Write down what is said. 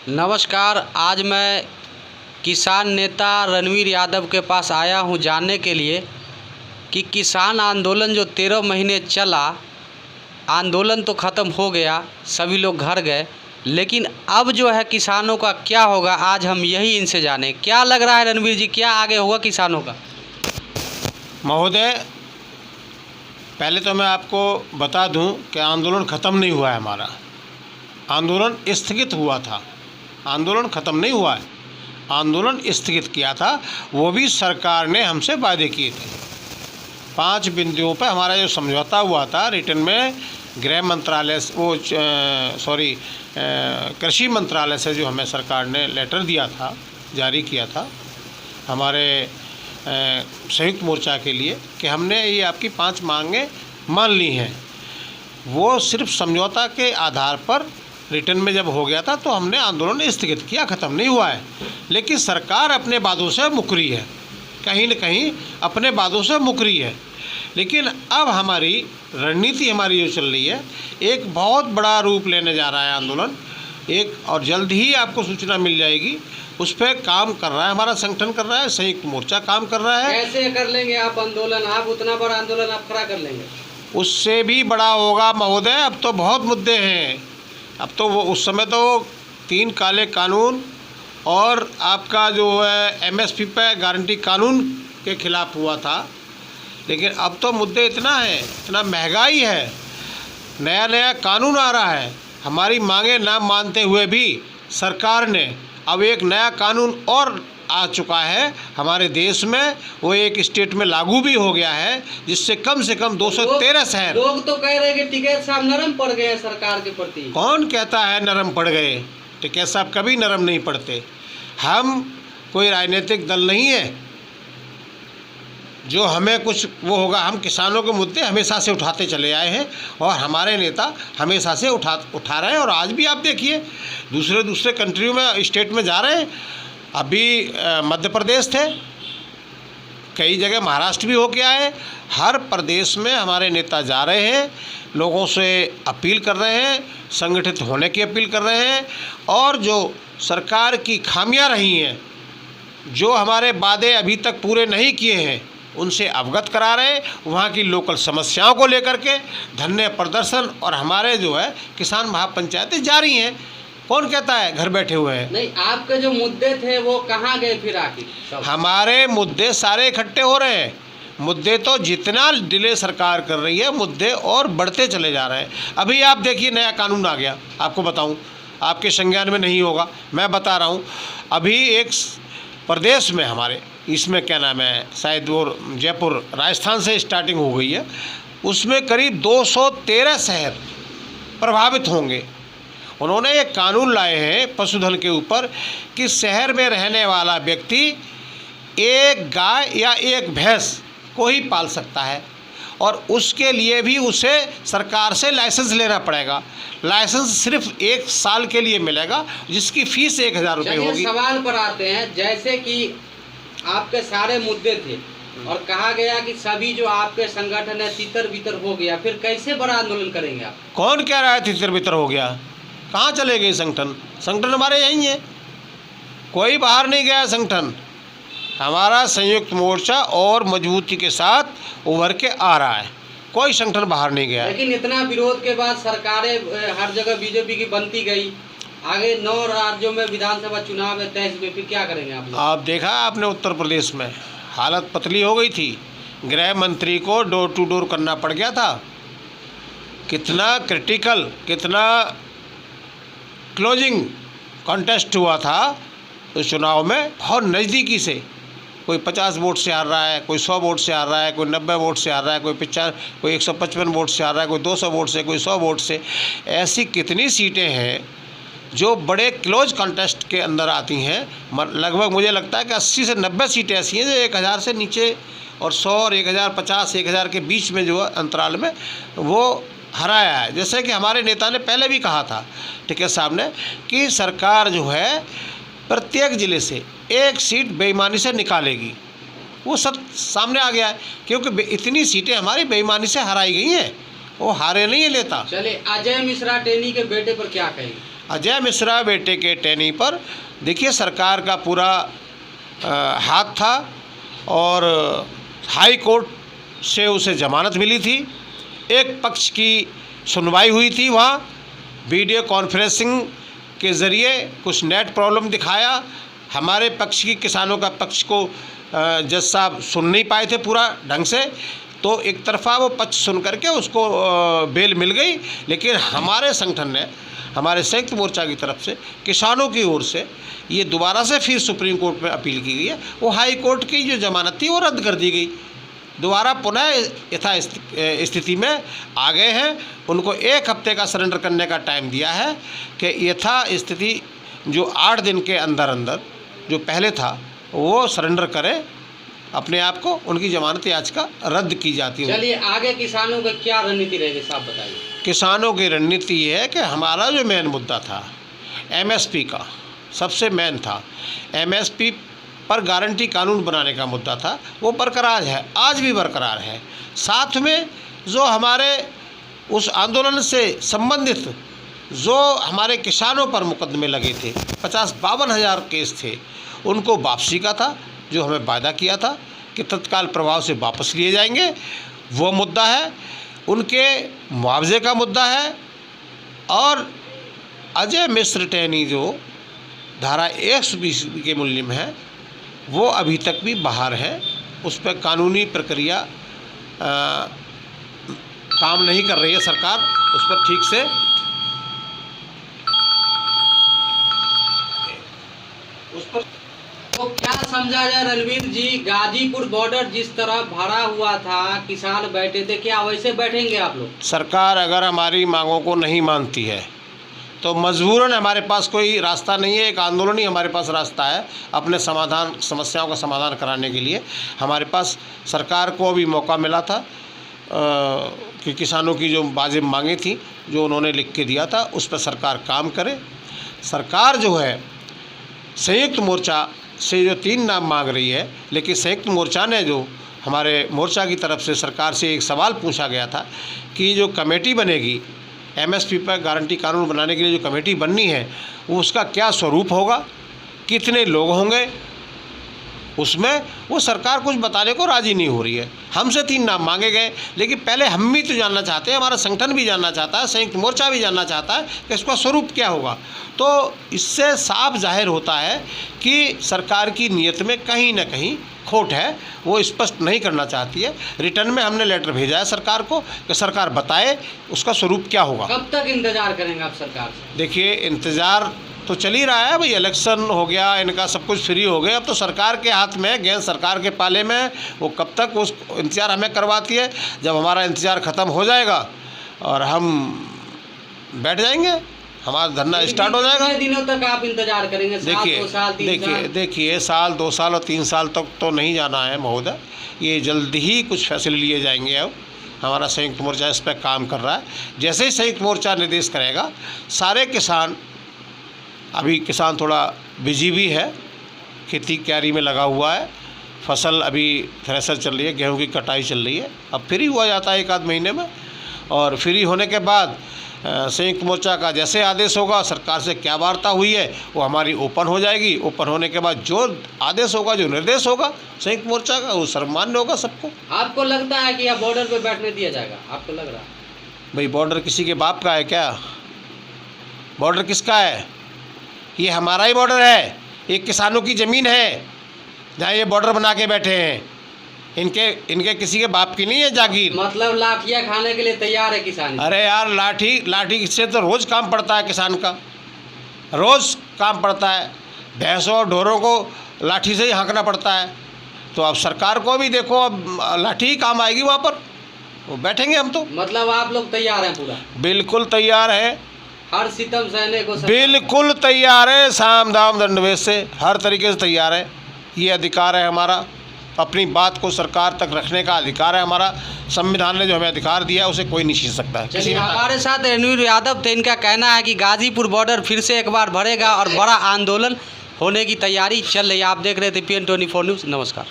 नमस्कार। आज मैं किसान नेता रणवीर यादव के पास आया हूं जानने के लिए कि किसान आंदोलन जो 13 महीने चला, आंदोलन तो ख़त्म हो गया, सभी लोग घर गए, लेकिन अब जो है किसानों का क्या होगा, आज हम यही इनसे जाने। क्या लग रहा है रणवीर जी, क्या आगे होगा किसानों का? महोदय, पहले तो मैं आपको बता दूं कि आंदोलन ख़त्म नहीं हुआ है। हमारा आंदोलन स्थगित हुआ था, आंदोलन ख़त्म नहीं हुआ है। आंदोलन स्थगित किया था, वो भी सरकार ने हमसे वादे किए थे। 5 बिंदुओं पर हमारा जो समझौता हुआ था रिटर्न में, गृह मंत्रालय कृषि मंत्रालय से जो हमें सरकार ने लेटर दिया था, जारी किया था हमारे संयुक्त मोर्चा के लिए कि हमने ये आपकी 5 मांगें मान ली हैं। वो सिर्फ समझौता के आधार पर रिटर्न में जब हो गया था तो हमने आंदोलन स्थगित किया, ख़त्म नहीं हुआ है। लेकिन सरकार अपने वादों से मुकरी है, कहीं न कहीं अपने वादों से मुकरी है। लेकिन अब हमारी रणनीति हमारी जो चल रही है, एक बहुत बड़ा रूप लेने जा रहा है आंदोलन एक, और जल्द ही आपको सूचना मिल जाएगी। उस पर काम कर रहा है हमारा संगठन, कर रहा है, संयुक्त मोर्चा काम कर रहा है। कैसे कर लेंगे आप आंदोलन? आप उतना बड़ा आंदोलन आप खड़ा कर लेंगे? उससे भी बड़ा होगा महोदय। अब तो बहुत मुद्दे हैं। अब तो वो उस समय तो 3 काले कानून और आपका जो है MSP पे गारंटी कानून के खिलाफ हुआ था, लेकिन अब तो मुद्दे इतना है, इतना महंगाई है, नया नया कानून आ रहा है। हमारी मांगें ना मानते हुए भी सरकार ने अब एक नया कानून और आ चुका है हमारे देश में, वो एक स्टेट में लागू भी हो गया है, जिससे कम से कम 213 शहर। लोग तो कह रहे हैं कि टिकैत साहब नरम पड़ गए हैं सरकार के प्रति। कौन कहता है नरम पड़ गए? टिकैत साहब कभी नरम नहीं पड़ते। हम कोई राजनीतिक दल नहीं है जो हमें कुछ वो होगा। हम किसानों के मुद्दे हमेशा से उठाते चले आए हैं और हमारे नेता हमेशा से उठा रहे हैं। और आज भी आप देखिए दूसरे कंट्रियों में, स्टेट में जा रहे हैं। अभी मध्य प्रदेश थे, कई जगह महाराष्ट्र भी होके आए। हर प्रदेश में हमारे नेता जा रहे हैं, लोगों से अपील कर रहे हैं, संगठित होने की अपील कर रहे हैं, और जो सरकार की खामियां रही हैं, जो हमारे वादे अभी तक पूरे नहीं किए हैं, उनसे अवगत करा रहे हैं। वहाँ की लोकल समस्याओं को लेकर के धरने प्रदर्शन और हमारे जो है किसान महापंचायतें जारी हैं। कौन कहता है घर बैठे हुए हैं? नहीं, आपके जो मुद्दे थे वो कहाँ गए फिर आखिर? हमारे मुद्दे सारे इकट्ठे हो रहे हैं। मुद्दे तो जितना डिले सरकार कर रही है, मुद्दे और बढ़ते चले जा रहे हैं। अभी आप देखिए नया कानून आ गया, आपको बताऊं, आपके संज्ञान में नहीं होगा, मैं बता रहा हूं। अभी एक प्रदेश में हमारे, इसमें क्या नाम है, शायद वो जयपुर राजस्थान से स्टार्टिंग हो गई है, उसमें करीब 213 शहर प्रभावित होंगे। उन्होंने एक कानून लाए हैं पशुधन के ऊपर कि शहर में रहने वाला व्यक्ति एक गाय या एक भैंस को ही पाल सकता है, और उसके लिए भी उसे सरकार से लाइसेंस लेना पड़ेगा। लाइसेंस सिर्फ 1 साल के लिए मिलेगा, जिसकी फीस 1000 रुपये होगी। सवाल पर आते हैं, जैसे कि आपके सारे मुद्दे थे और कहा गया कि सभी जो आपके संगठन है तितर बितर हो गया, फिर कैसे बड़ा आंदोलन करेंगे आप? कौन कह रहा है तितर बितर हो गया? कहाँ चले गए संगठन? संगठन हमारे यहीं है, कोई बाहर नहीं गया संगठन। हमारा संयुक्त मोर्चा और मजबूती के साथ उभर के आ रहा है, कोई संगठन बाहर नहीं गया। लेकिन इतना विरोध के बाद सरकारें हर जगह बीजेपी की बनती गई, आगे 9 राज्यों में विधानसभा चुनाव है 23 में, फिर क्या करेंगे आप? आप देखा आपने उत्तर प्रदेश में हालत पतली हो गई थी, गृह मंत्री को डोर टू डोर करना पड़ गया था। कितना क्रिटिकल, कितना क्लोजिंग कॉन्टेस्ट हुआ था उस चुनाव में। बहुत नज़दीकी से कोई 50 वोट से हार रहा है, कोई 100 वोट से हार रहा है, कोई 90 वोट से हार रहा है, कोई 155 वोट से हार रहा है, कोई 200 वोट से, कोई 100 वोट से। ऐसी कितनी सीटें हैं जो बड़े क्लोज कॉन्टेस्ट के अंदर आती हैं। लगभग मुझे लगता है कि 80 से 90 सीटें ऐसी हैं जो 1000 से नीचे, और 100 और 1050, 1000 के बीच में जो अंतराल में वो हराया है। जैसे कि हमारे नेता ने पहले भी कहा था, टिकैत साहब ने, कि सरकार जो है प्रत्येक ज़िले से 1 सीट बेईमानी से निकालेगी। वो सब सामने आ गया है, क्योंकि इतनी सीटें हमारी बेईमानी से हराई गई हैं, वो हारे नहीं है लेता। चले, अजय मिश्रा टेनी के बेटे पर क्या कहेंगे? अजय मिश्रा बेटे के टैनी पर देखिए सरकार का पूरा हाथ था और हाई कोर्ट से उसे जमानत मिली थी। एक पक्ष की सुनवाई हुई थी, वहाँ वीडियो कॉन्फ्रेंसिंग के ज़रिए कुछ नेट प्रॉब्लम दिखाया। हमारे पक्ष की किसानों का पक्ष को जज साहब सुन नहीं पाए थे पूरा ढंग से, तो एक तरफा वो पक्ष सुन करके उसको बेल मिल गई। लेकिन हमारे संगठन ने, हमारे संयुक्त मोर्चा की तरफ से, किसानों की ओर से ये दोबारा से फिर सुप्रीम कोर्ट में अपील की गई है। वो हाई कोर्ट की जो जमानत थी वो रद्द कर दी गई। दोबारा पुनः यथा स्थिति में आ गए हैं। उनको 1 हफ्ते का सरेंडर करने का टाइम दिया है कि यथा स्थिति जो 8 दिन के अंदर अंदर जो पहले था वो सरेंडर करें अपने आप को, उनकी जमानत याचिका रद्द की जाती है। चलिए आगे किसानों का क्या रणनीति रहेगी साहब बताइए। किसानों की रणनीति ये है कि हमारा जो मेन मुद्दा था एमएसपी का, सबसे मेन था एमएसपी पर गारंटी कानून बनाने का मुद्दा था, वो बरकरार है, आज भी बरकरार है। साथ में जो हमारे उस आंदोलन से संबंधित जो हमारे किसानों पर मुकदमे लगे थे, 50-52 हज़ार केस थे, उनको वापसी का था, जो हमें वायदा किया था कि तत्काल प्रभाव से वापस लिए जाएंगे, वो मुद्दा है। उनके मुआवजे का मुद्दा है। और अजय मिश्र टैनी जो धारा 120 के मूल्य में है वो अभी तक भी बाहर है। उस पर कानूनी प्रक्रिया काम नहीं कर रही है सरकार उस पर ठीक से। तो क्या समझा जाए रणवीर जी, गाजीपुर बॉर्डर जिस तरह भरा हुआ था, किसान बैठे थे, क्या वैसे बैठेंगे आप लोग? सरकार अगर हमारी मांगों को नहीं मानती है तो मजबूरन हमारे पास कोई रास्ता नहीं है, एक आंदोलन ही हमारे पास रास्ता है अपने समस्याओं का समाधान कराने के लिए। हमारे पास सरकार को भी मौका मिला था कि किसानों की जो वाजिब मांगे थी, जो उन्होंने लिख के दिया था, उस पर सरकार काम करे। सरकार जो है संयुक्त मोर्चा से जो 3 नाम मांग रही है, लेकिन संयुक्त मोर्चा ने जो हमारे मोर्चा की तरफ से सरकार से एक सवाल पूछा गया था कि जो कमेटी बनेगी एमएसपी पर गारंटी कानून बनाने के लिए जो कमेटी बननी है वो उसका क्या स्वरूप होगा, कितने लोग होंगे, उसमें वो सरकार कुछ बताने को राज़ी नहीं हो रही है। हमसे 3 नाम मांगे गए, लेकिन पहले हम भी तो जानना चाहते हैं, हमारा संगठन भी जानना चाहता है, संयुक्त मोर्चा भी जानना चाहता है कि इसका स्वरूप क्या होगा। तो इससे साफ जाहिर होता है कि सरकार की नीयत में कहीं ना कहीं खोट है, वो स्पष्ट नहीं करना चाहती है। रिटर्न में हमने लेटर भेजा है सरकार को कि सरकार बताए उसका स्वरूप क्या होगा। कब तक इंतजार करेंगे आप सरकार से? देखिए इंतज़ार तो चल ही रहा है भाई, इलेक्शन हो गया, इनका सब कुछ फ्री हो गया, अब तो सरकार के हाथ में, गेंद सरकार के पाले में। वो कब तक उस इंतज़ार हमें करवाती है, जब हमारा इंतज़ार ख़त्म हो जाएगा और हम बैठ जाएंगे, हमारा धरना स्टार्ट हो जाएगा। कितने दिनों तक आप इंतजार करेंगे? देखिए साल 2 साल और 3 साल तक तो नहीं जाना है महोदय, ये जल्दी ही कुछ फैसले लिए जाएंगे। अब हमारा संयुक्त मोर्चा इस पर काम कर रहा है। जैसे ही संयुक्त मोर्चा निर्देश करेगा, सारे किसान, अभी किसान थोड़ा बिजी भी है, खेती क्यारी में लगा हुआ है, फसल अभी थ्रेसर चल रही है, गेहूं की कटाई चल रही है, अब फ्री हुआ जाता है 1-आध महीने में। और फ्री होने के बाद संयुक्त मोर्चा का जैसे आदेश होगा, सरकार से क्या वार्ता हुई है वो हमारी ओपन हो जाएगी। ओपन होने के बाद जो आदेश होगा, जो निर्देश होगा संयुक्त मोर्चा का, वो सर्वमान्य होगा सबको। आपको लगता है कि यह बॉर्डर पे बैठने दिया जाएगा? आपको लग रहा है? भाई बॉर्डर किसी के बाप का है क्या? बॉर्डर किसका है? ये हमारा ही बॉर्डर है, ये किसानों की ज़मीन है जहाँ ये बॉर्डर बना के बैठे हैं। इनके किसी के बाप की नहीं है जागीर। मतलब लाठियाँ खाने के लिए तैयार है किसान? अरे यार लाठी से तो रोज़ काम पड़ता है किसान का, रोज़ काम पड़ता है। भैंसों और ढोरों को लाठी से ही हाँकना पड़ता है। तो अब सरकार को भी देखो, अब लाठी ही काम आएगी वहाँ पर, वो बैठेंगे हम तो। मतलब आप लोग तैयार हैं पूरा? बिल्कुल तैयार है, हर सितम सहने को बिल्कुल तैयार है, साम दाम दंडभेद से हर तरीके से तैयार है। ये अधिकार है हमारा, अपनी बात को सरकार तक रखने का अधिकार है हमारा। संविधान ने जो हमें अधिकार दिया है उसे कोई नहीं छीन सकता है। चलिए, हमारे साथ रणवीर यादव थे। इनका कहना है कि गाजीपुर बॉर्डर फिर से एक बार भरेगा और बड़ा आंदोलन होने की तैयारी चल रही है। आप देख रहे थे PN24 न्यूज़। नमस्कार।